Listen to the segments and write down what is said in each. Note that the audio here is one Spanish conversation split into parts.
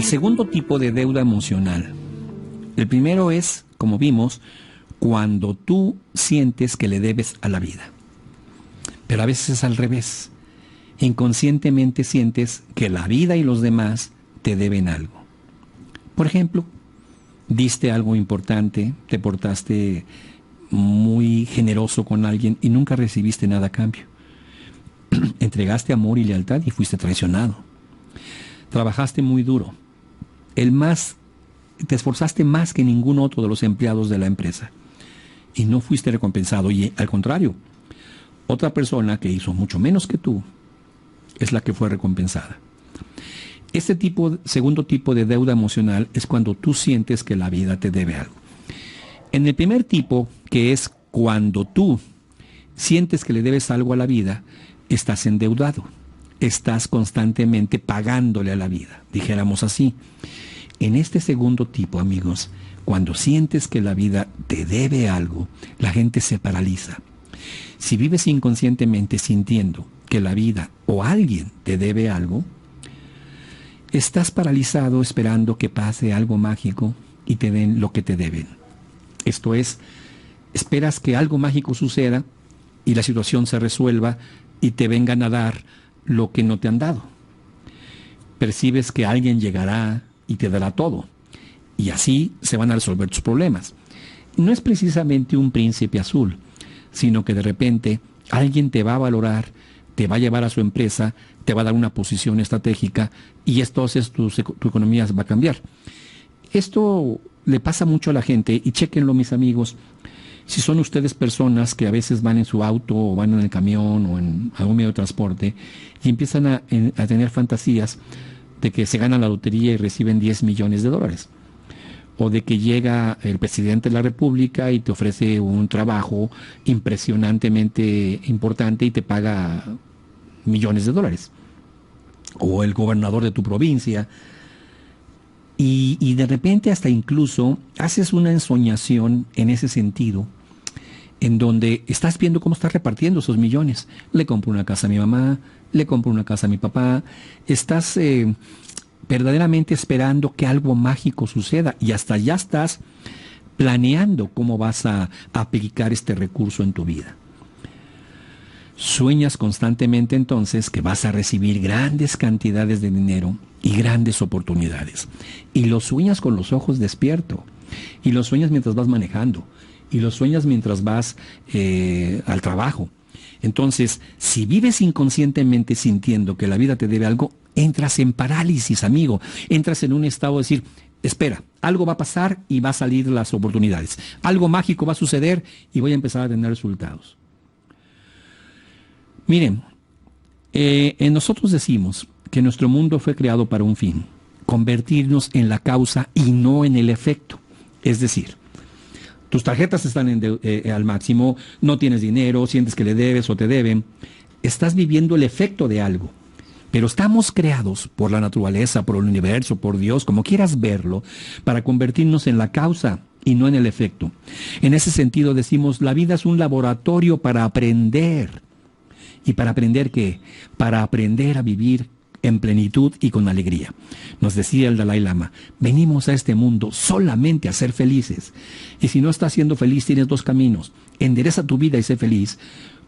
el segundo tipo de deuda emocional. El primero es, como vimos, cuando tú sientes que le debes a la vida. Pero a veces es al revés. Inconscientemente sientes que la vida y los demás te deben algo. Por ejemplo, diste algo importante, te portaste muy generoso con alguien y nunca recibiste nada a cambio. Entregaste amor y lealtad y fuiste traicionado. Trabajaste muy duro. Te esforzaste más que ningún otro de los empleados de la empresa y no fuiste recompensado. Y al contrario, otra persona que hizo mucho menos que tú es la que fue recompensada. Este segundo tipo de deuda emocional es cuando tú sientes que la vida te debe algo. En el primer tipo, que es cuando tú sientes que le debes algo a la vida, estás endeudado. Estás constantemente pagándole a la vida, dijéramos así. En este segundo tipo, amigos, cuando sientes que la vida te debe algo, la gente se paraliza. Si vives inconscientemente sintiendo que la vida o alguien te debe algo, estás paralizado esperando que pase algo mágico y te den lo que te deben. Esto es, esperas que algo mágico suceda y la situación se resuelva y te vengan a dar lo que no te han dado. Percibes que alguien llegará y te dará todo. Y así se van a resolver tus problemas. No es precisamente un príncipe azul, sino que de repente alguien te va a valorar, te va a llevar a su empresa, te va a dar una posición estratégica y entonces tu economía va a cambiar. Esto le pasa mucho a la gente y chéquenlo, mis amigos. Si son ustedes personas que a veces van en su auto o van en el camión o en algún medio de transporte y empiezan a tener fantasías de que se ganan la lotería y reciben 10 millones de dólares. O de que llega el presidente de la República y te ofrece un trabajo impresionantemente importante y te paga millones de dólares. O el gobernador de tu provincia. Y de repente hasta incluso haces una ensoñación en ese sentido, en donde estás viendo cómo estás repartiendo esos millones. Le compro una casa a mi mamá, le compro una casa a mi papá. Estás verdaderamente esperando que algo mágico suceda y hasta ya estás planeando cómo vas a aplicar este recurso en tu vida. Sueñas constantemente entonces que vas a recibir grandes cantidades de dinero y grandes oportunidades. Y lo sueñas con los ojos despiertos. Y lo sueñas mientras vas manejando. Y lo sueñas mientras vas al trabajo. Entonces, si vives inconscientemente sintiendo que la vida te debe algo, entras en parálisis, amigo. Entras en un estado de decir, espera, algo va a pasar y va a salir las oportunidades. Algo mágico va a suceder y voy a empezar a tener resultados. Miren, nosotros decimos que nuestro mundo fue creado para un fin, convertirnos en la causa y no en el efecto. Es decir, tus tarjetas están al máximo, no tienes dinero, sientes que le debes o te deben, estás viviendo el efecto de algo. Pero estamos creados por la naturaleza, por el universo, por Dios, como quieras verlo, para convertirnos en la causa y no en el efecto. En ese sentido decimos, la vida es un laboratorio para aprender. ¿Y para aprender qué? Para aprender a vivir en plenitud y con alegría. Nos decía el Dalai Lama, venimos a este mundo solamente a ser felices. Y si no estás siendo feliz, tienes dos caminos. Endereza tu vida y sé feliz,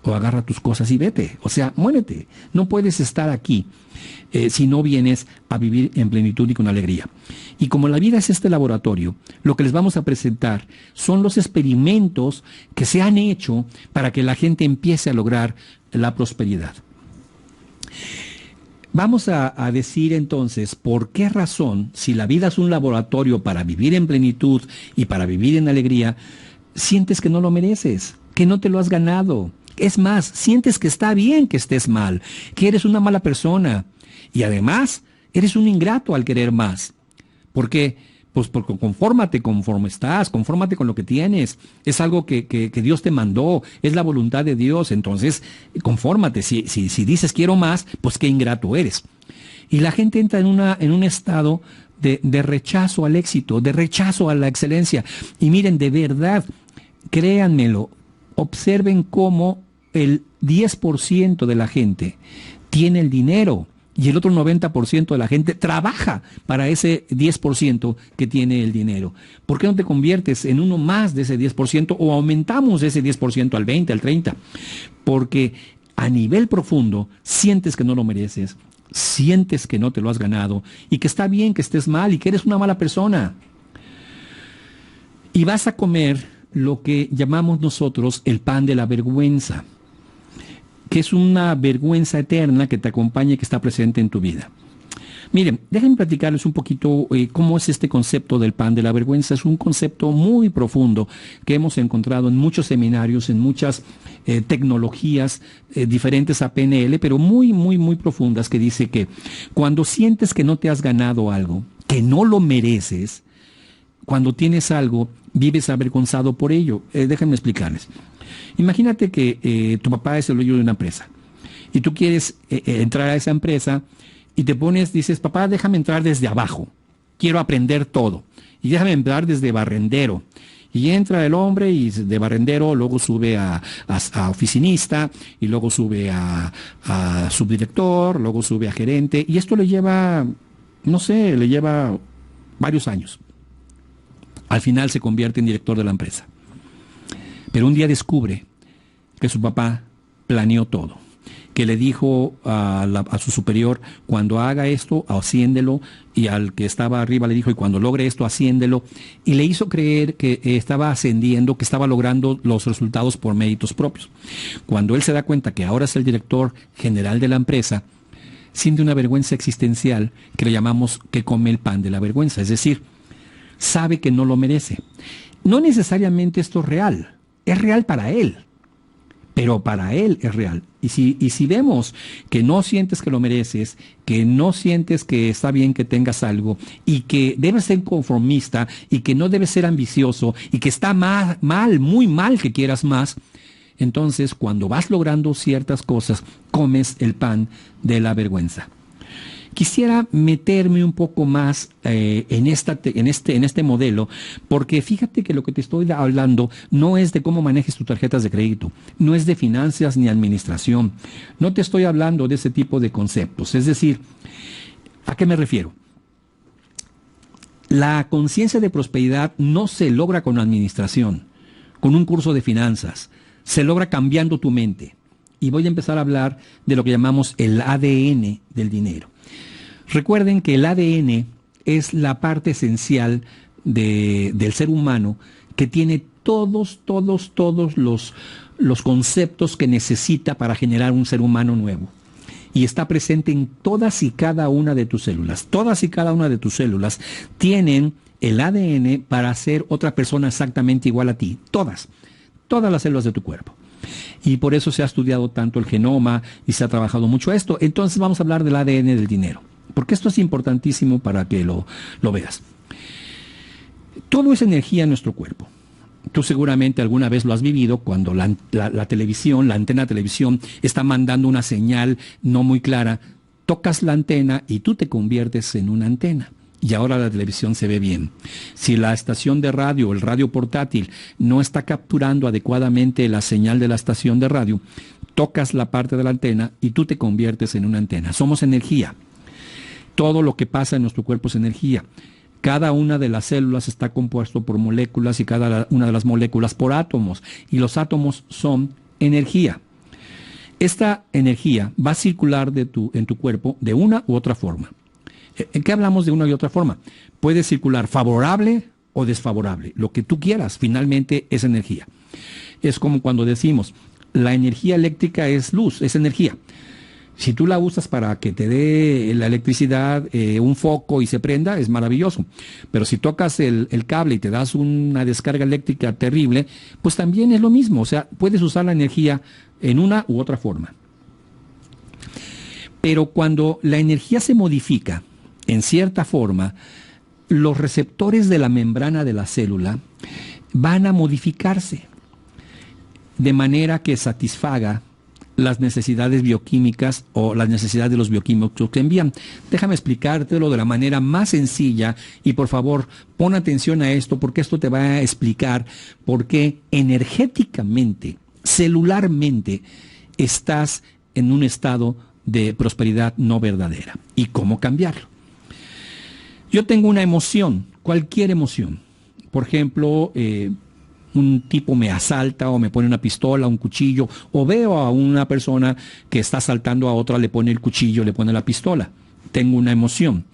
o agarra tus cosas y vete. O sea, muérete. No puedes estar aquí si no vienes a vivir en plenitud y con alegría. Y como la vida es este laboratorio, lo que les vamos a presentar son los experimentos que se han hecho para que la gente empiece a lograr la prosperidad. Vamos a decir entonces por qué razón, si la vida es un laboratorio para vivir en plenitud y para vivir en alegría, sientes que no lo mereces, que no te lo has ganado. Es más, sientes que está bien que estés mal, que eres una mala persona y además eres un ingrato al querer más. ¿Por qué? Pues porque confórmate conforme estás, confórmate con lo que tienes. Es algo que Dios te mandó, es la voluntad de Dios. Entonces, confórmate. Si dices quiero más, pues qué ingrato eres. Y la gente entra en un estado de rechazo al éxito, de rechazo a la excelencia. Y miren, de verdad, créanmelo, observen cómo el 10% de la gente tiene el dinero Y el otro 90% de la gente trabaja para ese 10% que tiene el dinero. ¿Por qué no te conviertes en uno más de ese 10% o aumentamos ese 10% al 20, al 30%? Porque a nivel profundo sientes que no lo mereces, sientes que no te lo has ganado y que está bien que estés mal y que eres una mala persona. Y vas a comer lo que llamamos nosotros el pan de la vergüenza, que es una vergüenza eterna que te acompaña y que está presente en tu vida. Miren, déjenme platicarles un poquito cómo es este concepto del pan de la vergüenza. Es un concepto muy profundo que hemos encontrado en muchos seminarios, en muchas tecnologías diferentes a PNL, pero muy, muy, muy profundas, que dice que cuando sientes que no te has ganado algo, que no lo mereces, cuando tienes algo, vives avergonzado por ello. Déjenme explicarles. Imagínate que tu papá es el dueño de una empresa y tú quieres entrar a esa empresa y te pones, dices, papá, déjame entrar desde abajo, quiero aprender todo y déjame entrar desde barrendero. Y entra el hombre y de barrendero luego sube a oficinista y luego sube a subdirector, luego sube a gerente y esto le lleva, no sé, le lleva varios años. Al final se convierte en director de la empresa. Pero un día descubre que su papá planeó todo, que le dijo a su superior, cuando haga esto, asciéndelo, y al que estaba arriba le dijo, y cuando logre esto, asciéndelo, y le hizo creer que estaba ascendiendo, que estaba logrando los resultados por méritos propios. Cuando él se da cuenta que ahora es el director general de la empresa, siente una vergüenza existencial que le llamamos que come el pan de la vergüenza, es decir, sabe que no lo merece. No necesariamente esto es real para él, pero para él es real. Y si vemos que no sientes que lo mereces, que no sientes que está bien que tengas algo, y que debes ser conformista, y que no debes ser ambicioso, y que está mal, muy mal que quieras más, entonces cuando vas logrando ciertas cosas, comes el pan de la vergüenza. Quisiera meterme un poco más en este modelo, porque fíjate que lo que te estoy hablando no es de cómo manejes tus tarjetas de crédito, no es de finanzas ni administración, no te estoy hablando de ese tipo de conceptos. Es decir, ¿a qué me refiero? La conciencia de prosperidad no se logra con administración, con un curso de finanzas, se logra cambiando tu mente. Y voy a empezar a hablar de lo que llamamos el ADN del dinero. Recuerden que el ADN es la parte esencial del ser humano que tiene todos los conceptos que necesita para generar un ser humano nuevo. Y está presente en todas y cada una de tus células. Todas y cada una de tus células tienen el ADN para ser otra persona exactamente igual a ti. Todas las células de tu cuerpo. Y por eso se ha estudiado tanto el genoma y se ha trabajado mucho esto. Entonces vamos a hablar del ADN del dinero, porque esto es importantísimo para que lo veas. Todo es energía en nuestro cuerpo. Tú seguramente alguna vez lo has vivido cuando la televisión, la antena de televisión está mandando una señal no muy clara. Tocas la antena y tú te conviertes en una antena. Y ahora la televisión se ve bien. Si la estación de radio, el radio portátil, no está capturando adecuadamente la señal de la estación de radio, tocas la parte de la antena y tú te conviertes en una antena. Somos energía. Todo lo que pasa en nuestro cuerpo es energía. Cada una de las células está compuesto por moléculas y cada una de las moléculas por átomos. Y los átomos son energía. Esta energía va a circular en tu cuerpo de una u otra forma. ¿En qué hablamos de una y otra forma? Puede circular favorable o desfavorable. Lo que tú quieras, finalmente es energía. Es como cuando decimos, la energía eléctrica es luz, es energía. Si tú la usas para que te dé la electricidad, un foco y se prenda, es maravilloso. Pero si tocas el cable y te das una descarga eléctrica terrible, pues también es lo mismo. O sea, puedes usar la energía en una u otra forma. Pero cuando la energía se modifica, en cierta forma, los receptores de la membrana de la célula van a modificarse de manera que satisfaga las necesidades bioquímicas o las necesidades de los bioquímicos que envían. Déjame explicártelo de la manera más sencilla y por favor pon atención a esto porque esto te va a explicar por qué energéticamente, celularmente, estás en un estado de prosperidad no verdadera. ¿Y cómo cambiarlo? Yo tengo una emoción, cualquier emoción. Por ejemplo, un tipo me asalta o me pone una pistola, un cuchillo, o veo a una persona que está asaltando a otra, le pone el cuchillo, le pone la pistola. Tengo una emoción.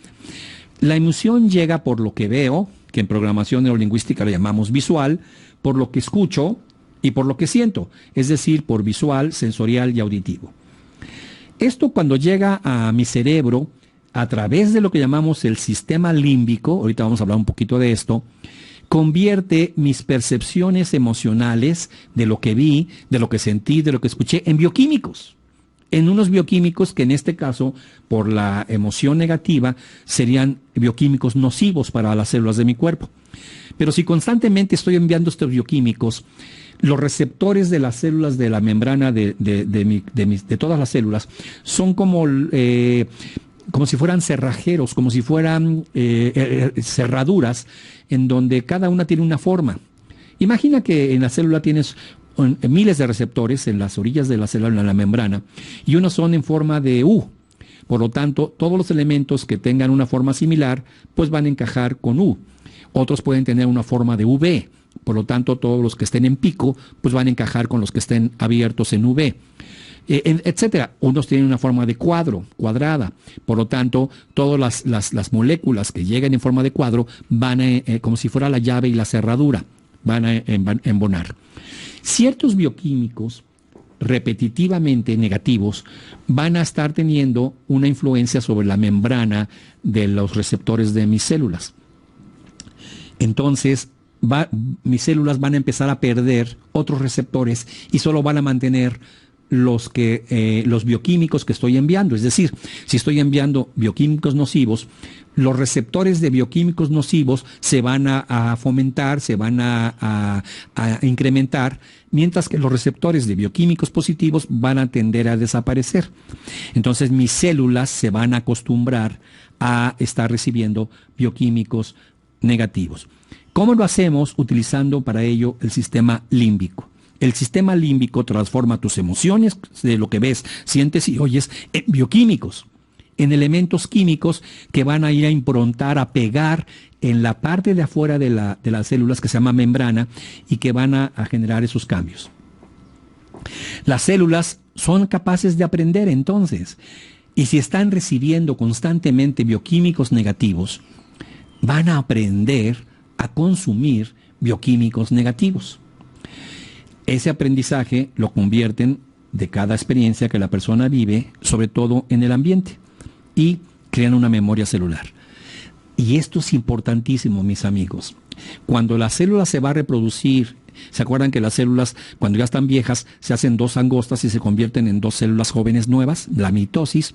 La emoción llega por lo que veo, que en programación neurolingüística lo llamamos visual, por lo que escucho y por lo que siento, es decir, por visual, sensorial y auditivo. Esto cuando llega a mi cerebro, a través de lo que llamamos el sistema límbico, ahorita vamos a hablar un poquito de esto, convierte mis percepciones emocionales de lo que vi, de lo que sentí, de lo que escuché, en bioquímicos. En unos bioquímicos que en este caso, por la emoción negativa, serían bioquímicos nocivos para las células de mi cuerpo. Pero si constantemente estoy enviando estos bioquímicos, los receptores de las células de la membrana de todas las células son como si fueran cerrajeros, como si fueran cerraduras, en donde cada una tiene una forma. Imagina que en la célula tienes miles de receptores en las orillas de la célula, en la membrana, y unos son en forma de U. Por lo tanto, todos los elementos que tengan una forma similar, pues van a encajar con U. Otros pueden tener una forma de V. Por lo tanto, todos los que estén en pico, pues van a encajar con los que estén abiertos en V. Etcétera. Unos tienen una forma de cuadro, cuadrada. Por lo tanto, todas las moléculas que lleguen en forma de cuadro van como si fuera la llave y la cerradura, van a embonar. Ciertos bioquímicos repetitivamente negativos van a estar teniendo una influencia sobre la membrana de los receptores de mis células. Entonces, mis células van a empezar a perder otros receptores y solo van a mantener los bioquímicos que estoy enviando. Es decir, si estoy enviando bioquímicos nocivos, los receptores de bioquímicos nocivos se van a fomentar, se van a incrementar, mientras que los receptores de bioquímicos positivos van a tender a desaparecer. Entonces mis células se van a acostumbrar a estar recibiendo bioquímicos negativos. ¿Cómo lo hacemos? Utilizando para ello el sistema límbico. El sistema límbico transforma tus emociones, de lo que ves, sientes y oyes, en bioquímicos, en elementos químicos que van a ir a improntar, a pegar en la parte de afuera de las células, que se llama membrana, y que van a generar esos cambios. Las células son capaces de aprender entonces, y si están recibiendo constantemente bioquímicos negativos, van a aprender a consumir bioquímicos negativos. Ese aprendizaje lo convierten de cada experiencia que la persona vive, sobre todo en el ambiente, y crean una memoria celular. Y esto es importantísimo, mis amigos. Cuando la célula se va a reproducir, ¿se acuerdan que las células, cuando ya están viejas, se hacen dos angostas y se convierten en dos células jóvenes nuevas? La mitosis.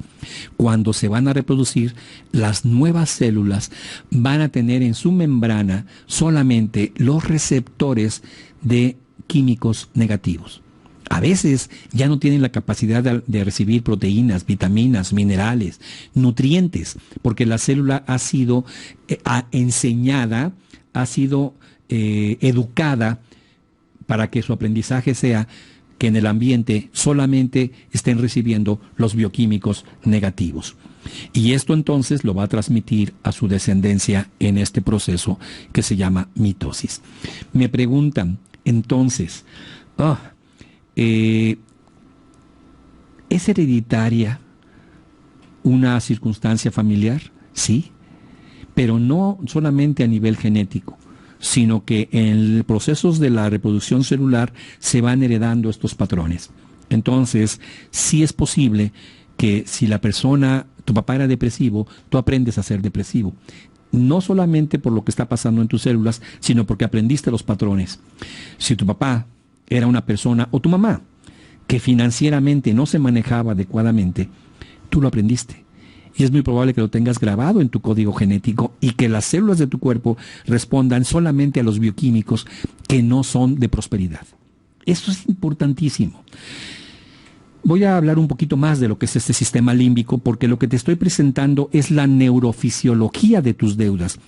Cuando se van a reproducir, las nuevas células van a tener en su membrana solamente los receptores de químicos negativos. A veces ya no tienen la capacidad de recibir proteínas, vitaminas, minerales, nutrientes, porque la célula ha sido enseñada, ha sido educada para que su aprendizaje sea que en el ambiente solamente estén recibiendo los bioquímicos negativos. Y esto entonces lo va a transmitir a su descendencia en este proceso que se llama mitosis. Me preguntan, entonces, ¿es hereditaria una circunstancia familiar? Sí, pero no solamente a nivel genético, sino que en procesos de la reproducción celular se van heredando estos patrones. Entonces, sí es posible que si la persona, tu papá era depresivo, tú aprendes a ser depresivo. No solamente por lo que está pasando en tus células, sino porque aprendiste los patrones. Si tu papá era una persona, o tu mamá, que financieramente no se manejaba adecuadamente, tú lo aprendiste. Y es muy probable que lo tengas grabado en tu código genético y que las células de tu cuerpo respondan solamente a los bioquímicos que no son de prosperidad. Esto es importantísimo. Voy a hablar un poquito más de lo que es este sistema límbico, porque lo que te estoy presentando es la neurofisiología de tus deudas.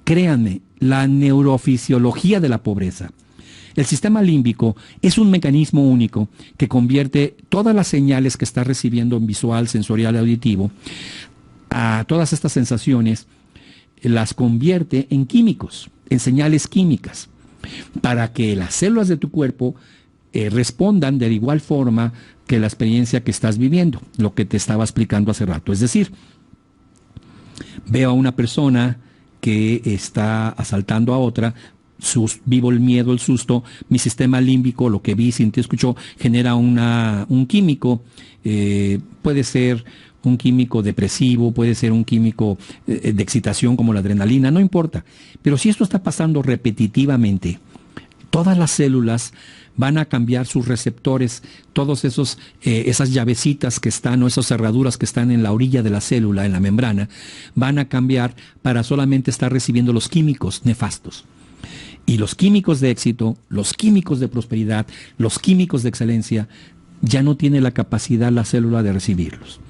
Créanme, la neurofisiología de la pobreza. El sistema límbico es un mecanismo único que convierte todas las señales que estás recibiendo en visual, sensorial y auditivo, a todas estas sensaciones, las convierte en químicos, en señales químicas, para que las células de tu cuerpo respondan de igual forma que la experiencia que estás viviendo, lo que te estaba explicando hace rato. Es decir, veo a una persona que está asaltando a otra, vivo el miedo, el susto, mi sistema límbico, lo que vi, sentí, escuchó, genera un químico, puede ser un químico depresivo, puede ser un químico de excitación como la adrenalina, no importa. Pero si esto está pasando repetitivamente, todas las células van a cambiar sus receptores, todos esas llavecitas que están o esas cerraduras que están en la orilla de la célula, en la membrana, van a cambiar para solamente estar recibiendo los químicos nefastos. Y los químicos de éxito, los químicos de prosperidad, los químicos de excelencia, ya no tiene la capacidad la célula de recibirlos.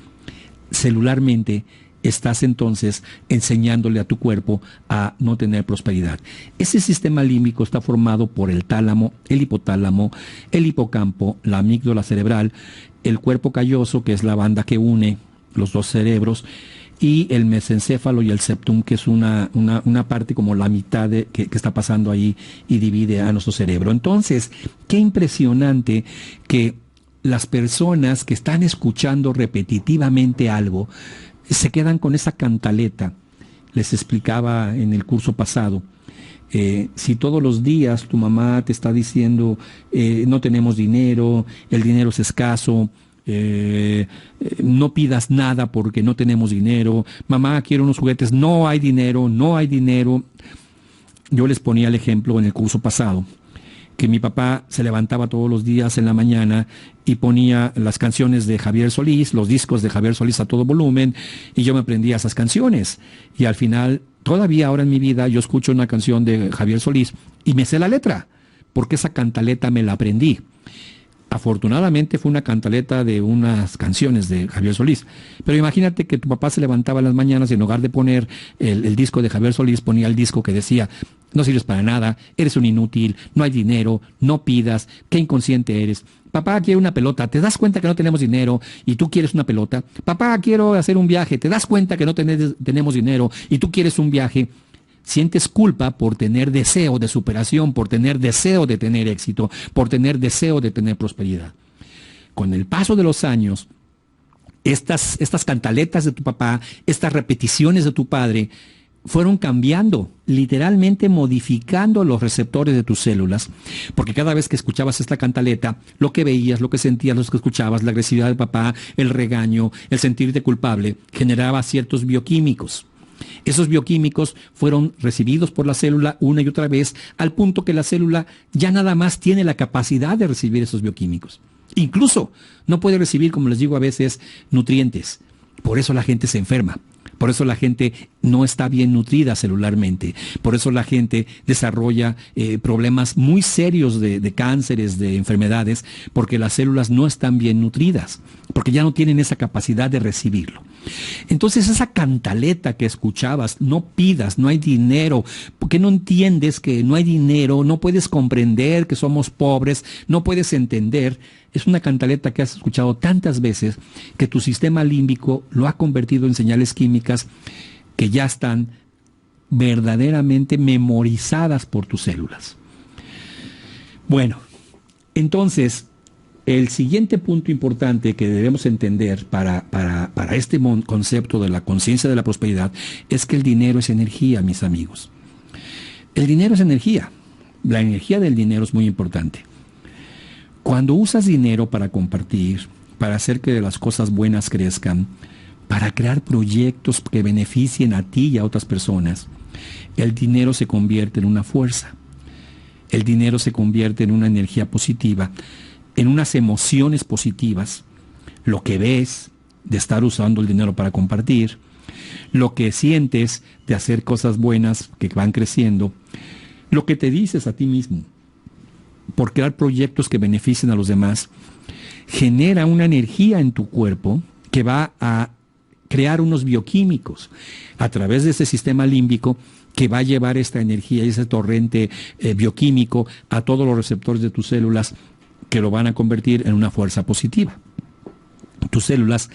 Celularmente estás entonces enseñándole a tu cuerpo a no tener prosperidad. Ese sistema límbico está formado por el tálamo, el hipotálamo, el hipocampo, la amígdala cerebral, el cuerpo calloso, que es la banda que une los dos cerebros, y el mesencéfalo y el septum, que es una parte como la mitad que está pasando ahí y divide a nuestro cerebro. Entonces, qué impresionante que las personas que están escuchando repetitivamente algo se quedan con esa cantaleta. Les explicaba en el curso pasado, si todos los días tu mamá te está diciendo no tenemos dinero, el dinero es escaso, no pidas nada porque no tenemos dinero, mamá quiero unos juguetes, no hay dinero, no hay dinero. Yo les ponía el ejemplo en el curso pasado, que mi papá se levantaba todos los días en la mañana y ponía las canciones de Javier Solís, los discos de Javier Solís a todo volumen, y yo me aprendía esas canciones. Y al final, todavía ahora en mi vida, yo escucho una canción de Javier Solís y me sé la letra, porque esa cantaleta me la aprendí. Afortunadamente fue una cantaleta de unas canciones de Javier Solís. Pero imagínate que tu papá se levantaba en las mañanas y en lugar de poner el disco de Javier Solís, ponía el disco que decía: no sirves para nada, eres un inútil, no hay dinero, no pidas, qué inconsciente eres. Papá, quiero una pelota, ¿te das cuenta que no tenemos dinero y tú quieres una pelota? Papá, quiero hacer un viaje, ¿te das cuenta que no tenemos dinero y tú quieres un viaje? Sientes culpa por tener deseo de superación, por tener deseo de tener éxito, por tener deseo de tener prosperidad. Con el paso de los años, estas cantaletas de tu papá, estas repeticiones de tu padre, fueron cambiando, literalmente modificando los receptores de tus células, porque cada vez que escuchabas esta cantaleta, lo que veías, lo que sentías, lo que escuchabas, la agresividad del papá, el regaño, el sentirte culpable, generaba ciertos bioquímicos. Esos bioquímicos fueron recibidos por la célula una y otra vez, al punto que la célula ya nada más tiene la capacidad de recibir esos bioquímicos. Incluso no puede recibir, como les digo a veces, nutrientes. Por eso la gente se enferma. Por eso la gente no está bien nutrida celularmente. Por eso la gente desarrolla problemas muy serios de cánceres, de enfermedades, porque las células no están bien nutridas, porque ya no tienen esa capacidad de recibirlo. Entonces esa cantaleta que escuchabas, no pidas, no hay dinero, porque no entiendes que no hay dinero, no puedes comprender que somos pobres, no puedes entender, es una cantaleta que has escuchado tantas veces que tu sistema límbico lo ha convertido en señales químicas que ya están verdaderamente memorizadas por tus células. Bueno, entonces, el siguiente punto importante que debemos entender para este concepto de la conciencia de la prosperidad es que el dinero es energía, mis amigos. El dinero es energía. La energía del dinero es muy importante. Cuando usas dinero para compartir, para hacer que las cosas buenas crezcan, para crear proyectos que beneficien a ti y a otras personas, el dinero se convierte en una fuerza. El dinero se convierte en una energía positiva, en unas emociones positivas. Lo que ves de estar usando el dinero para compartir, lo que sientes de hacer cosas buenas que van creciendo, lo que te dices a ti mismo por crear proyectos que beneficien a los demás, genera una energía en tu cuerpo que va a crear unos bioquímicos a través de ese sistema límbico que va a llevar esta energía y ese torrente bioquímico a todos los receptores de tus células que lo van a convertir en una fuerza positiva. Tus células,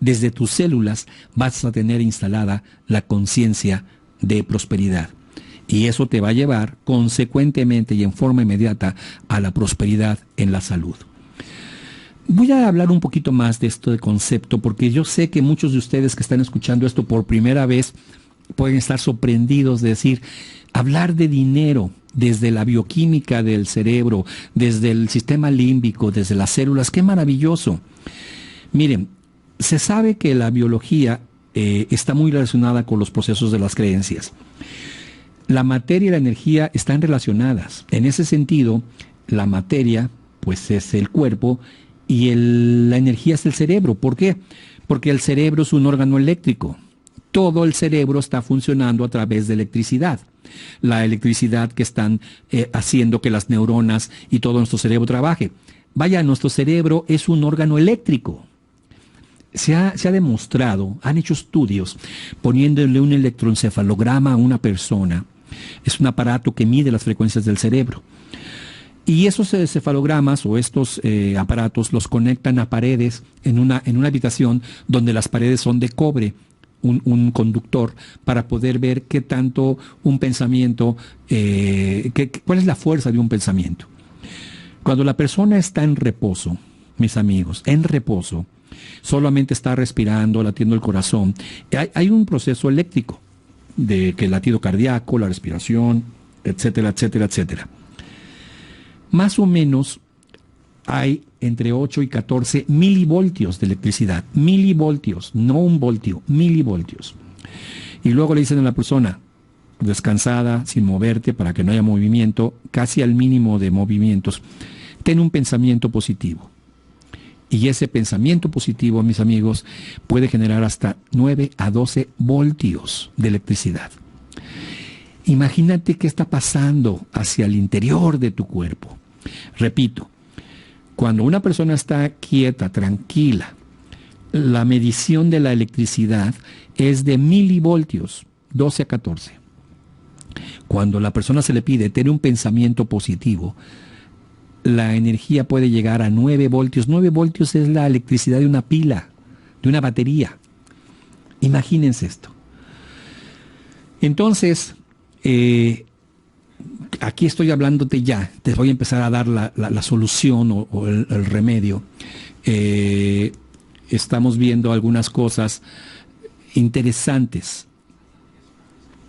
desde tus células vas a tener instalada la conciencia de prosperidad. Y eso te va a llevar consecuentemente y en forma inmediata a la prosperidad en la salud. Voy a hablar un poquito más de esto de concepto, porque yo sé que muchos de ustedes que están escuchando esto por primera vez pueden estar sorprendidos de decir, hablar de dinero desde la bioquímica del cerebro, desde el sistema límbico, desde las células, qué maravilloso. Miren, se sabe que la biología está muy relacionada con los procesos de las creencias. La materia y la energía están relacionadas. En ese sentido, la materia, pues, es el cuerpo y la energía es el cerebro. ¿Por qué? Porque el cerebro es un órgano eléctrico. Todo el cerebro está funcionando a través de electricidad. La electricidad que están haciendo que las neuronas y todo nuestro cerebro trabaje. Vaya, nuestro cerebro es un órgano eléctrico. Se ha demostrado, han hecho estudios poniéndole un electroencefalograma a una persona. Es un aparato que mide las frecuencias del cerebro. Y esos encefalogramas o estos aparatos los conectan a paredes en una habitación donde las paredes son de cobre, un conductor, para poder ver qué tanto un pensamiento, cuál es la fuerza de un pensamiento. Cuando la persona está en reposo, mis amigos, en reposo, solamente está respirando, latiendo el corazón, hay un proceso eléctrico de que el latido cardíaco, la respiración, etcétera, etcétera, etcétera. Más o menos hay entre 8 y 14 milivoltios de electricidad. Milivoltios, no un voltio, milivoltios. Y luego le dicen a la persona, descansada, sin moverte, para que no haya movimiento, casi al mínimo de movimientos, ten un pensamiento positivo. Y ese pensamiento positivo, mis amigos, puede generar hasta 9 a 12 voltios de electricidad. Imagínate qué está pasando hacia el interior de tu cuerpo. Repito, cuando una persona está quieta, tranquila, la medición de la electricidad es de milivoltios, 12 a 14. Cuando la persona se le pide tener un pensamiento positivo, la energía puede llegar a 9 voltios. 9 voltios es la electricidad de una pila, de una batería. Imagínense esto. Entonces, aquí estoy hablándote ya, te voy a empezar a dar la solución o el remedio. Estamos viendo algunas cosas interesantes.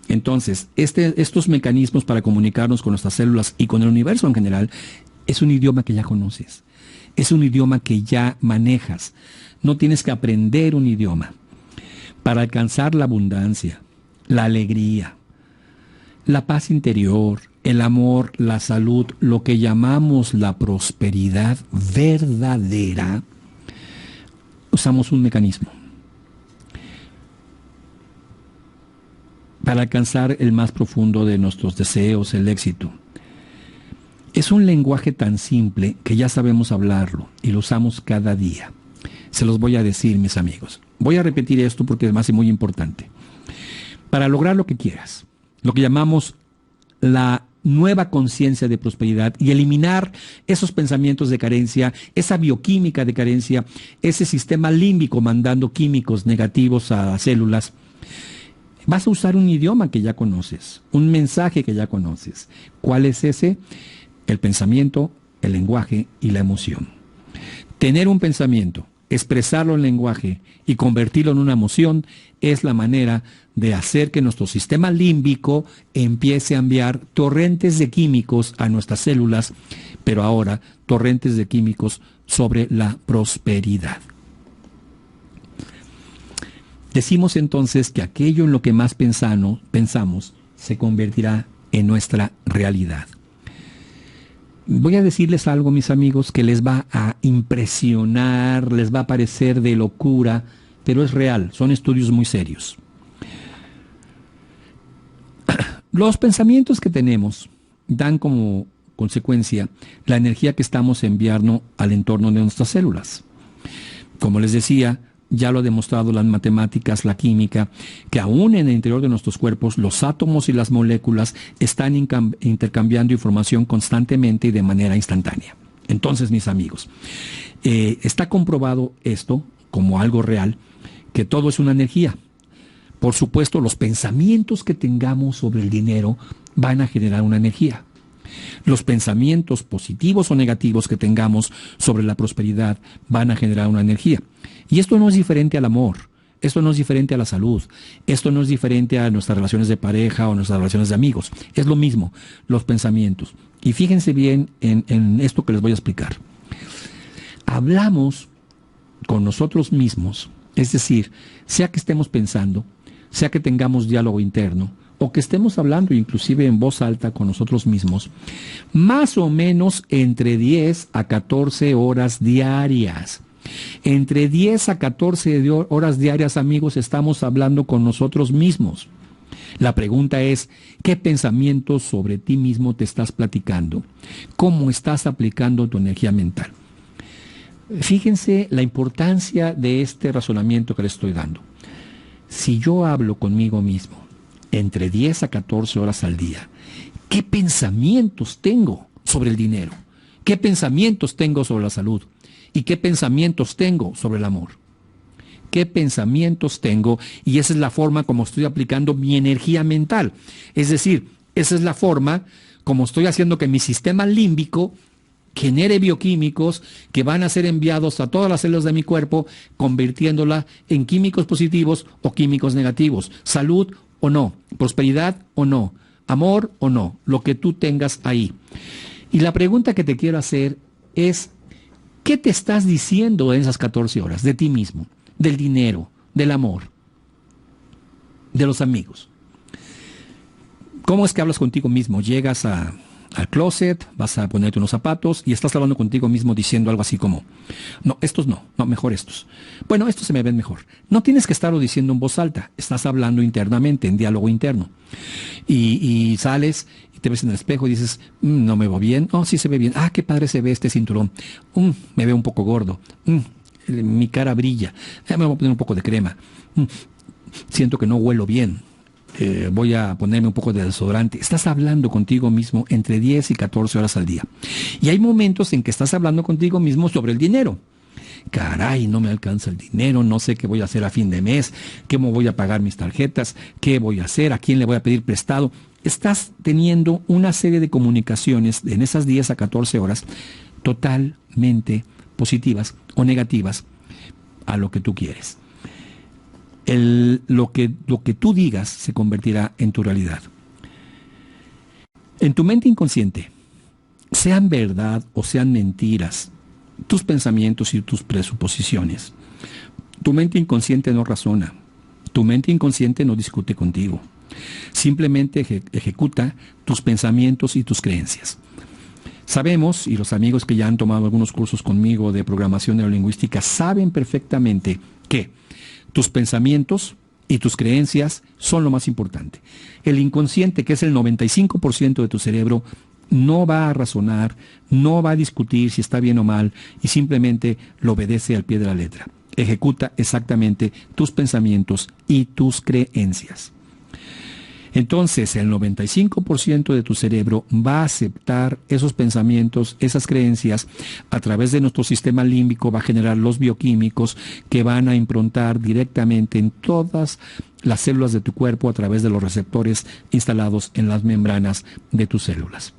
Entonces, estos mecanismos para comunicarnos con nuestras células y con el universo en general, es un idioma que ya conoces, es un idioma que ya manejas. No tienes que aprender un idioma. Para alcanzar la abundancia, la alegría, la paz interior, el amor, la salud, lo que llamamos la prosperidad verdadera, usamos un mecanismo. Para alcanzar el más profundo de nuestros deseos, el éxito. Es un lenguaje tan simple que ya sabemos hablarlo y lo usamos cada día. Se los voy a decir, mis amigos. Voy a repetir esto porque además es muy importante. Para lograr lo que quieras, lo que llamamos la nueva conciencia de prosperidad y eliminar esos pensamientos de carencia, esa bioquímica de carencia, ese sistema límbico mandando químicos negativos a las células, vas a usar un idioma que ya conoces, un mensaje que ya conoces. ¿Cuál es ese? El pensamiento, el lenguaje y la emoción. Tener un pensamiento, expresarlo en lenguaje y convertirlo en una emoción es la manera de hacer que nuestro sistema límbico empiece a enviar torrentes de químicos a nuestras células, pero ahora torrentes de químicos sobre la prosperidad. Decimos entonces que aquello en lo que más pensamos se convertirá en nuestra realidad. Voy a decirles algo, mis amigos, que les va a impresionar, les va a parecer de locura, pero es real, son estudios muy serios. Los pensamientos que tenemos dan como consecuencia la energía que estamos enviando al entorno de nuestras células. Como les decía, ya lo ha demostrado las matemáticas, la química, que aún en el interior de nuestros cuerpos los átomos y las moléculas están intercambiando información constantemente y de manera instantánea. Entonces, mis amigos, está comprobado esto como algo real, que todo es una energía. Por supuesto, los pensamientos que tengamos sobre el dinero van a generar una energía. Los pensamientos positivos o negativos que tengamos sobre la prosperidad van a generar una energía. Y esto no es diferente al amor, esto no es diferente a la salud, esto no es diferente a nuestras relaciones de pareja o nuestras relaciones de amigos. Es lo mismo, los pensamientos. Y fíjense bien en esto que les voy a explicar. Hablamos con nosotros mismos, es decir, sea que estemos pensando, sea que tengamos diálogo interno, o que estemos hablando inclusive en voz alta con nosotros mismos, más o menos entre 10 a 14 horas diarias. Entre 10 a 14 horas diarias, amigos, estamos hablando con nosotros mismos. La pregunta es, ¿qué pensamientos sobre ti mismo te estás platicando? ¿Cómo estás aplicando tu energía mental? Fíjense la importancia de este razonamiento que les estoy dando. Si yo hablo conmigo mismo entre 10 a 14 horas al día, ¿qué pensamientos tengo sobre el dinero? ¿Qué pensamientos tengo sobre la salud? ¿Y qué pensamientos tengo sobre el amor? ¿Qué pensamientos tengo? Y esa es la forma como estoy aplicando mi energía mental. Es decir, esa es la forma como estoy haciendo que mi sistema límbico genere bioquímicos que van a ser enviados a todas las células de mi cuerpo, convirtiéndola en químicos positivos o químicos negativos. Salud o no, prosperidad o no, amor o no, lo que tú tengas ahí. Y la pregunta que te quiero hacer es, ¿qué te estás diciendo en esas 14 horas de ti mismo, del dinero, del amor, de los amigos? ¿Cómo es que hablas contigo mismo? Llegas al closet, vas a ponerte unos zapatos y estás hablando contigo mismo diciendo algo así como, no, estos no, mejor estos. Bueno, estos se me ven mejor. No tienes que estarlo diciendo en voz alta, estás hablando internamente, en diálogo interno. Y sales y te ves en el espejo y dices, no me veo bien, oh, sí se ve bien, ah, qué padre se ve este cinturón, me veo un poco gordo, mi cara brilla, me voy a poner un poco de crema, siento que no huelo bien. Voy a ponerme un poco de desodorante. Estás hablando contigo mismo entre 10 y 14 horas al día. Y hay momentos en que estás hablando contigo mismo sobre el dinero. Caray, no me alcanza el dinero, no sé qué voy a hacer a fin de mes, cómo voy a pagar mis tarjetas, qué voy a hacer, a quién le voy a pedir prestado. Estás teniendo una serie de comunicaciones en esas 10 a 14 horas totalmente positivas o negativas a lo que tú quieres. Lo que tú digas se convertirá en tu realidad. En tu mente inconsciente, sean verdad o sean mentiras, tus pensamientos y tus presuposiciones, tu mente inconsciente no razona, tu mente inconsciente no discute contigo, simplemente ejecuta tus pensamientos y tus creencias. Sabemos, y los amigos que ya han tomado algunos cursos conmigo de programación neurolingüística saben perfectamente que tus pensamientos y tus creencias son lo más importante. El inconsciente, que es el 95% de tu cerebro, no va a razonar, no va a discutir si está bien o mal y simplemente lo obedece al pie de la letra. Ejecuta exactamente tus pensamientos y tus creencias. Entonces, el 95% de tu cerebro va a aceptar esos pensamientos, esas creencias, a través de nuestro sistema límbico, va a generar los bioquímicos que van a improntar directamente en todas las células de tu cuerpo a través de los receptores instalados en las membranas de tus células.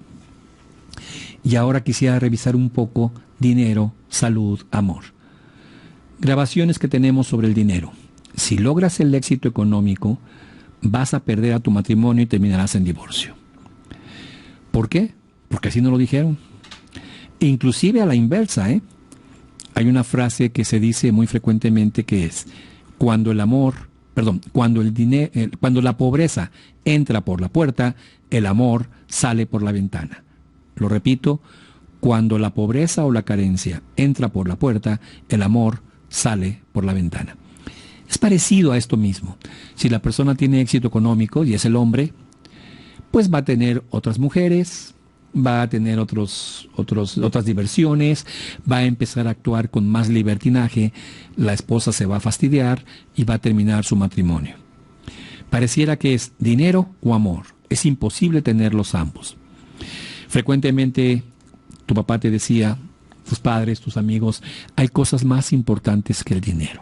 Y ahora quisiera revisar un poco dinero, salud, amor. Grabaciones que tenemos sobre el dinero. Si logras el éxito económico, vas a perder a tu matrimonio y terminarás en divorcio. ¿Por qué? Porque así nos lo dijeron. Inclusive a la inversa, hay una frase que se dice muy frecuentemente que es, cuando la pobreza entra por la puerta, el amor sale por la ventana. Lo repito, cuando la pobreza o la carencia entra por la puerta, el amor sale por la ventana. Es parecido a esto mismo. Si la persona tiene éxito económico y es el hombre, pues va a tener otras mujeres, va a tener otras diversiones, va a empezar a actuar con más libertinaje, la esposa se va a fastidiar y va a terminar su matrimonio. Pareciera que es dinero o amor. Es imposible tenerlos ambos. Frecuentemente tu papá te decía, tus padres, tus amigos, hay cosas más importantes que el dinero.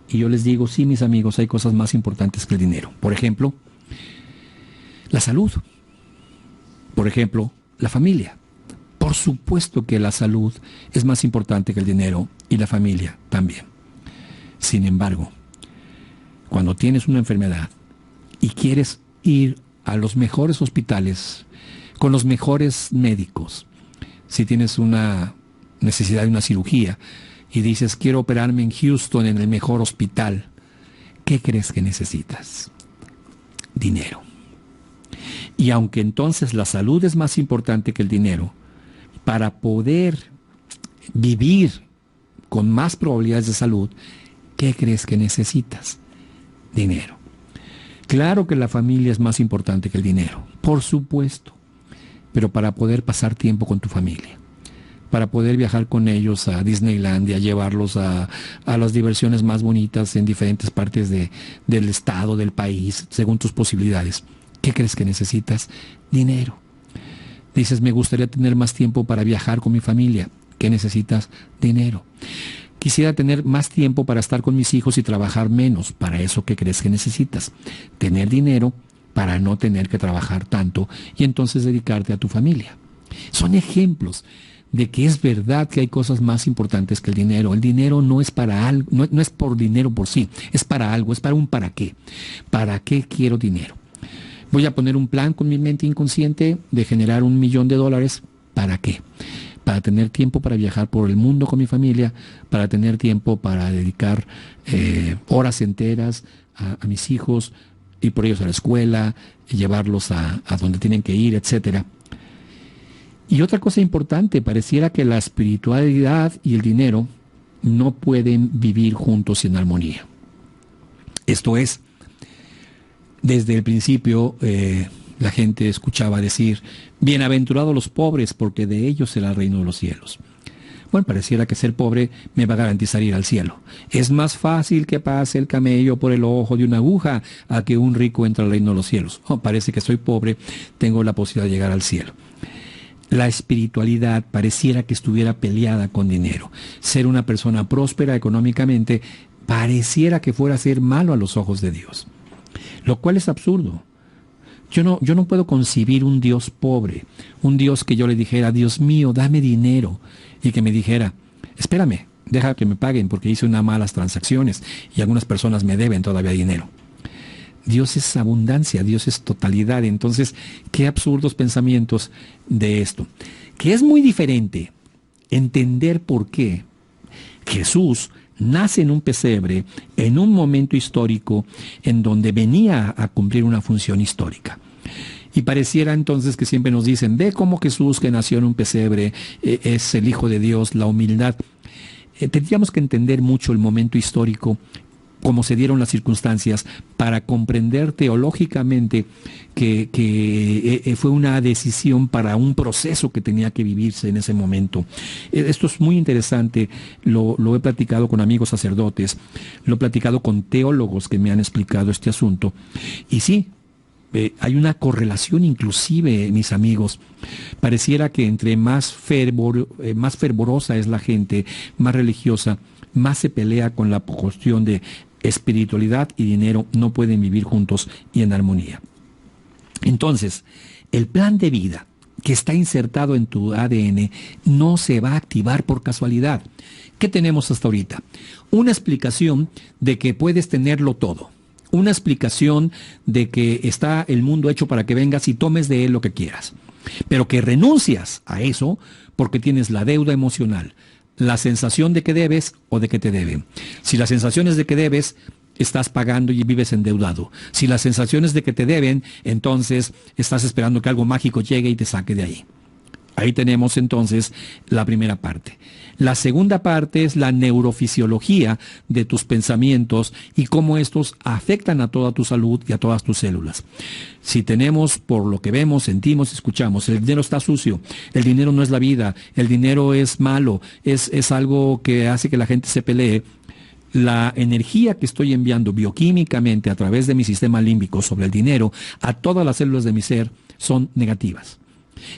Y yo les digo, sí, mis amigos, hay cosas más importantes que el dinero. Por ejemplo, la salud. Por ejemplo, la familia. Por supuesto que la salud es más importante que el dinero y la familia también. Sin embargo, cuando tienes una enfermedad y quieres ir a los mejores hospitales, con los mejores médicos, si tienes una necesidad de una cirugía y dices, quiero operarme en Houston, en el mejor hospital, ¿qué crees que necesitas? Dinero. Y aunque entonces la salud es más importante que el dinero, para poder vivir con más probabilidades de salud, ¿qué crees que necesitas? Dinero. Claro que la familia es más importante que el dinero, por supuesto, pero para poder pasar tiempo con tu familia, para poder viajar con ellos a Disneylandia, llevarlos a las diversiones más bonitas en diferentes partes del estado, del país, según tus posibilidades, ¿qué crees que necesitas? Dinero. Dices, me gustaría tener más tiempo para viajar con mi familia. ¿Qué necesitas? Dinero. Quisiera tener más tiempo para estar con mis hijos y trabajar menos. ¿Para eso qué crees que necesitas? Tener dinero para no tener que trabajar tanto y entonces dedicarte a tu familia. Son ejemplos de que es verdad que hay cosas más importantes que el dinero. El dinero no es para algo, no es por dinero por sí, es para algo, es para un para qué. ¿Para qué quiero dinero? Voy a poner un plan con mi mente inconsciente de generar $1 millón. ¿Para qué? Para tener tiempo para viajar por el mundo con mi familia, para tener tiempo para dedicar horas enteras a mis hijos, ir por ellos a la escuela, llevarlos a donde tienen que ir, etcétera. Y otra cosa importante, pareciera que la espiritualidad y el dinero no pueden vivir juntos en armonía. Esto es, desde el principio la gente escuchaba decir, bienaventurados los pobres, porque de ellos será el reino de los cielos. Bueno, pareciera que ser pobre me va a garantizar ir al cielo. Es más fácil que pase el camello por el ojo de una aguja a que un rico entre al reino de los cielos. Oh, parece que soy pobre, tengo la posibilidad de llegar al cielo. La espiritualidad pareciera que estuviera peleada con dinero. Ser una persona próspera económicamente pareciera que fuera a ser malo a los ojos de Dios. Lo cual es absurdo. Yo no puedo concebir un Dios pobre, un Dios que yo le dijera, Dios mío, dame dinero, y que me dijera, espérame, deja que me paguen porque hice unas malas transacciones y algunas personas me deben todavía dinero. Dios es abundancia, Dios es totalidad. Entonces, qué absurdos pensamientos de esto. Que es muy diferente entender por qué Jesús nace en un pesebre en un momento histórico en donde venía a cumplir una función histórica. Y pareciera entonces que siempre nos dicen, ve cómo Jesús que nació en un pesebre es el Hijo de Dios, la humildad. Tendríamos que entender mucho el momento histórico, cómo se dieron las circunstancias, para comprender teológicamente que fue una decisión para un proceso que tenía que vivirse en ese momento. Esto es muy interesante, lo he platicado con amigos sacerdotes, lo he platicado con teólogos que me han explicado este asunto, y sí, hay una correlación inclusive, mis amigos. Pareciera que entre más fervorosa es la gente, más religiosa, más se pelea con la cuestión de espiritualidad y dinero, no pueden vivir juntos y en armonía. Entonces, el plan de vida que está insertado en tu ADN no se va a activar por casualidad. ¿Qué tenemos hasta ahorita? Una explicación de que puedes tenerlo todo. Una explicación de que está el mundo hecho para que vengas y tomes de él lo que quieras. Pero que renuncias a eso porque tienes la deuda emocional, la sensación de que debes o de que te deben. Si la sensación es de que debes, estás pagando y vives endeudado. Si la sensación es de que te deben, entonces estás esperando que algo mágico llegue y te saque de ahí. Ahí tenemos entonces la primera parte. La segunda parte es la neurofisiología de tus pensamientos y cómo estos afectan a toda tu salud y a todas tus células. Si tenemos, por lo que vemos, sentimos, escuchamos, el dinero está sucio, el dinero no es la vida, el dinero es malo, es algo que hace que la gente se pelee, la energía que estoy enviando bioquímicamente a través de mi sistema límbico sobre el dinero a todas las células de mi ser son negativas.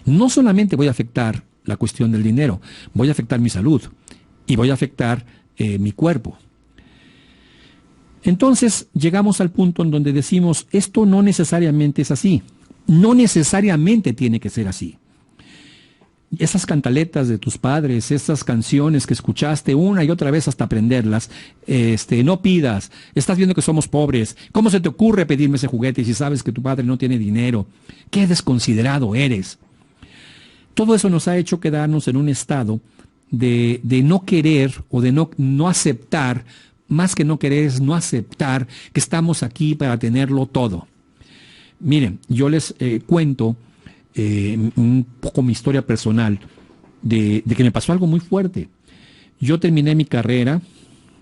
No solamente voy a afectar la cuestión del dinero, voy a afectar mi salud y voy a afectar mi cuerpo. Entonces llegamos al punto en donde decimos, esto no necesariamente es así, no necesariamente tiene que ser así. Esas cantaletas de tus padres, esas canciones que escuchaste una y otra vez hasta aprenderlas, no pidas, estás viendo que somos pobres, ¿cómo se te ocurre pedirme ese juguete si sabes que tu padre no tiene dinero? ¡Qué desconsiderado eres! Todo eso nos ha hecho quedarnos en un estado de no querer o de no aceptar, más que no querer es no aceptar que estamos aquí para tenerlo todo. Miren, yo les cuento un poco mi historia personal de que me pasó algo muy fuerte. Yo terminé mi carrera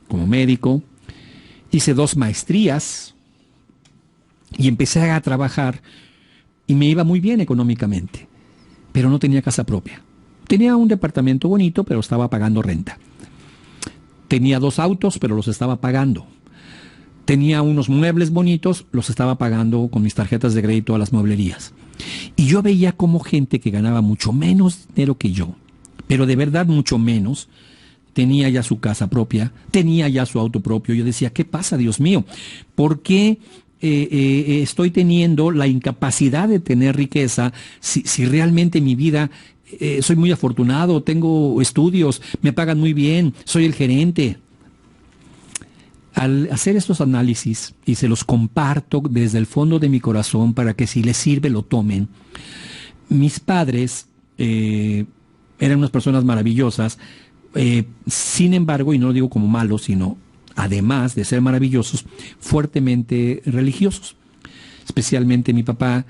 como médico, hice 2 maestrías y empecé a trabajar y me iba muy bien económicamente, pero no tenía casa propia. Tenía un departamento bonito, pero estaba pagando renta. Tenía 2 autos, pero los estaba pagando. Tenía unos muebles bonitos, los estaba pagando con mis tarjetas de crédito a las mueblerías. Y yo veía como gente que ganaba mucho menos dinero que yo, pero de verdad mucho menos, tenía ya su casa propia, tenía ya su auto propio. Yo decía, ¿qué pasa, Dios mío? ¿Por qué estoy teniendo la incapacidad de tener riqueza si realmente mi vida, soy muy afortunado, tengo estudios, me pagan muy bien, soy el gerente? Al hacer estos análisis, y se los comparto desde el fondo de mi corazón para que si les sirve lo tomen, mis padres eran unas personas maravillosas, sin embargo, y no lo digo como malos, sino además de ser maravillosos, fuertemente religiosos. Especialmente mi papá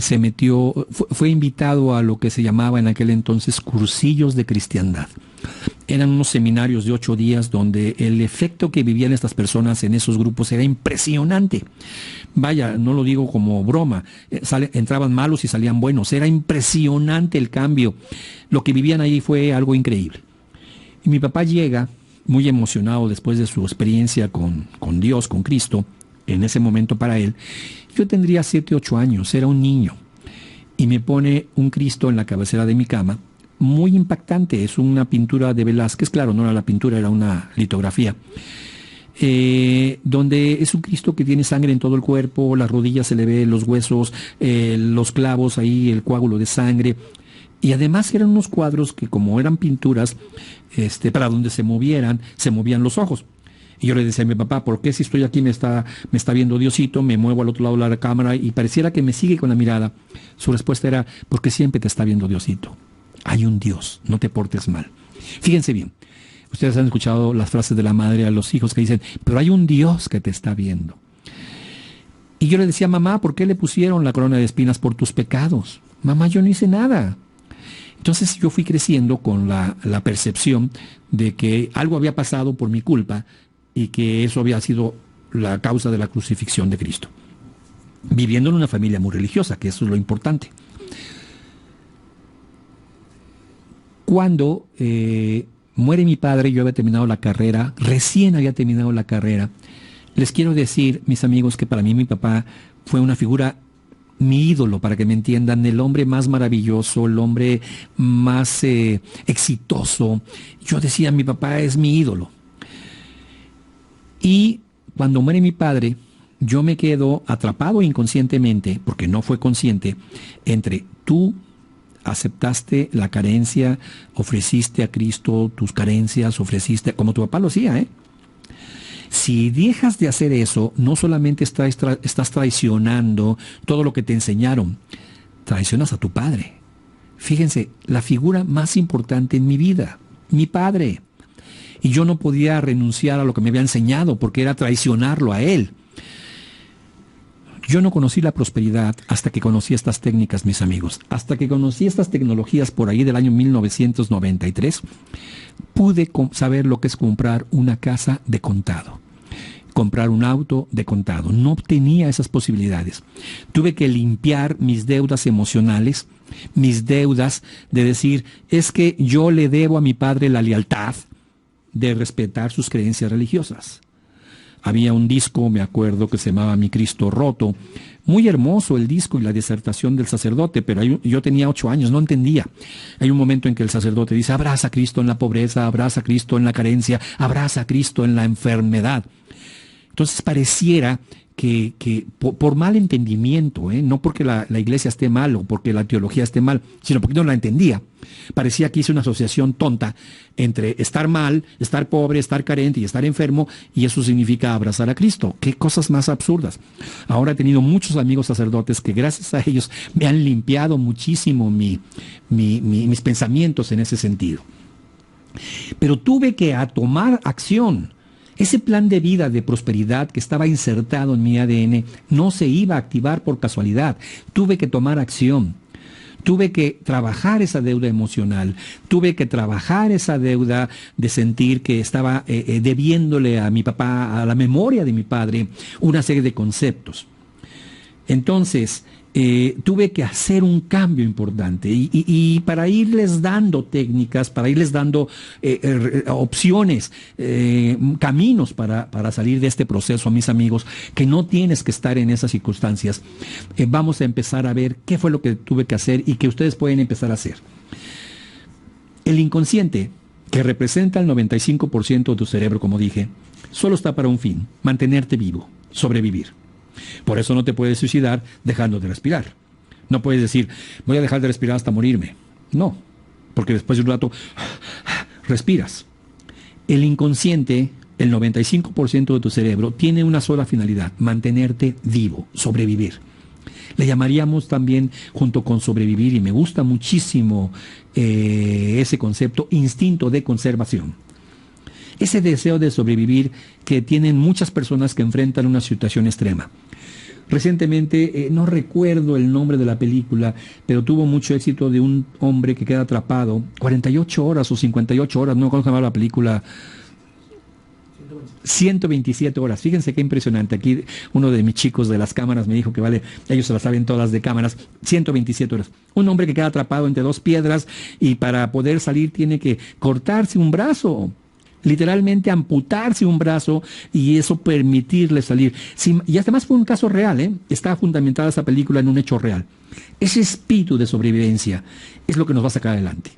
se metió, fue invitado a lo que se llamaba en aquel entonces cursillos de cristiandad. Eran unos seminarios de 8 días donde el efecto que vivían estas personas en esos grupos era impresionante. Vaya, no lo digo como broma, entraban malos y salían buenos, era impresionante el cambio. Lo que vivían ahí fue algo increíble. Y mi papá llega muy emocionado después de su experiencia con Dios, con Cristo, en ese momento para él. Yo tendría 7, 8 años, era un niño, y me pone un Cristo en la cabecera de mi cama, muy impactante. Es una pintura de Velázquez, claro, no era la pintura, era una litografía, donde es un Cristo que tiene sangre en todo el cuerpo, las rodillas se le ve, los huesos, los clavos ahí, el coágulo de sangre. Y además eran unos cuadros que, como eran pinturas, para donde se movían los ojos. Y yo le decía a mi papá, ¿por qué si estoy aquí me está viendo Diosito? Me muevo al otro lado de la cámara y pareciera que me sigue con la mirada. Su respuesta era, porque siempre te está viendo Diosito. Hay un Dios, no te portes mal. Fíjense bien, ustedes han escuchado las frases de la madre a los hijos que dicen, pero hay un Dios que te está viendo. Y yo le decía, mamá, ¿por qué le pusieron la corona de espinas? Por tus pecados. Mamá, yo no hice nada. Entonces yo fui creciendo con la percepción de que algo había pasado por mi culpa y que eso había sido la causa de la crucifixión de Cristo. Viviendo en una familia muy religiosa, que eso es lo importante. Cuando muere mi padre, yo había terminado la carrera, recién había terminado la carrera. Les quiero decir, mis amigos, que para mí mi papá fue una figura, mi ídolo, para que me entiendan, el hombre más maravilloso, el hombre más exitoso. Yo decía, mi papá es mi ídolo. Y cuando muere mi padre, yo me quedo atrapado inconscientemente, porque no fue consciente, entre tú aceptaste la carencia, ofreciste a Cristo tus carencias, ofreciste, como tu papá lo hacía, Si dejas de hacer eso, no solamente estás traicionando todo lo que te enseñaron, traicionas a tu padre. Fíjense, la figura más importante en mi vida, mi padre. Y yo no podía renunciar a lo que me había enseñado, porque era traicionarlo a él. Yo no conocí la prosperidad hasta que conocí estas técnicas, mis amigos. Hasta que conocí estas tecnologías por ahí del año 1993, pude saber lo que es comprar una casa de contado, comprar un auto de contado. No tenía esas posibilidades. Tuve que limpiar mis deudas emocionales, mis deudas de decir, es que yo le debo a mi padre la lealtad de respetar sus creencias religiosas. Había un disco, me acuerdo, que se llamaba Mi Cristo Roto. Muy hermoso el disco y la disertación del sacerdote, pero yo tenía 8 años, no entendía. Hay un momento en que el sacerdote dice, abraza a Cristo en la pobreza, abraza a Cristo en la carencia, abraza a Cristo en la enfermedad. Entonces pareciera que por mal entendimiento, no porque la iglesia esté mal o porque la teología esté mal, sino porque no la entendía. Parecía que hice una asociación tonta entre estar mal, estar pobre, estar carente y estar enfermo, y eso significa abrazar a Cristo. ¡Qué cosas más absurdas! Ahora he tenido muchos amigos sacerdotes que gracias a ellos me han limpiado muchísimo mis pensamientos en ese sentido. Pero tuve que tomar acción. Ese plan de vida de prosperidad que estaba insertado en mi ADN no se iba a activar por casualidad. Tuve que tomar acción. Tuve que trabajar esa deuda emocional. Tuve que trabajar esa deuda de sentir que estaba debiéndole a mi papá, a la memoria de mi padre, una serie de conceptos. Entonces, tuve que hacer un cambio importante y para irles dando técnicas, para irles dando opciones, caminos para salir de este proceso a mis amigos, que no tienes que estar en esas circunstancias, vamos a empezar a ver qué fue lo que tuve que hacer y que ustedes pueden empezar a hacer. El inconsciente, que representa el 95% de tu cerebro, como dije, solo está para un fin: mantenerte vivo, sobrevivir. Por eso no te puedes suicidar dejando de respirar. No puedes decir, voy a dejar de respirar hasta morirme. No, porque después de un rato respiras. El inconsciente, el 95% de tu cerebro, tiene una sola finalidad: mantenerte vivo, sobrevivir. Le llamaríamos también, junto con sobrevivir, y me gusta muchísimo ese concepto, instinto de conservación. Ese deseo de sobrevivir que tienen muchas personas que enfrentan una situación extrema. Recientemente, no recuerdo el nombre de la película, pero tuvo mucho éxito, de un hombre que queda atrapado 48 horas o 58 horas, no me acuerdo cómo se llama la película, 127 horas. Fíjense qué impresionante. Aquí uno de mis chicos de las cámaras me dijo que vale, ellos se las saben todas de cámaras, 127 horas. Un hombre que queda atrapado entre dos piedras y para poder salir tiene que cortarse un brazo. Literalmente amputarse un brazo y eso permitirle salir. Y además fue un caso real, está fundamentada esa película en un hecho real. Ese espíritu de sobrevivencia es lo que nos va a sacar adelante.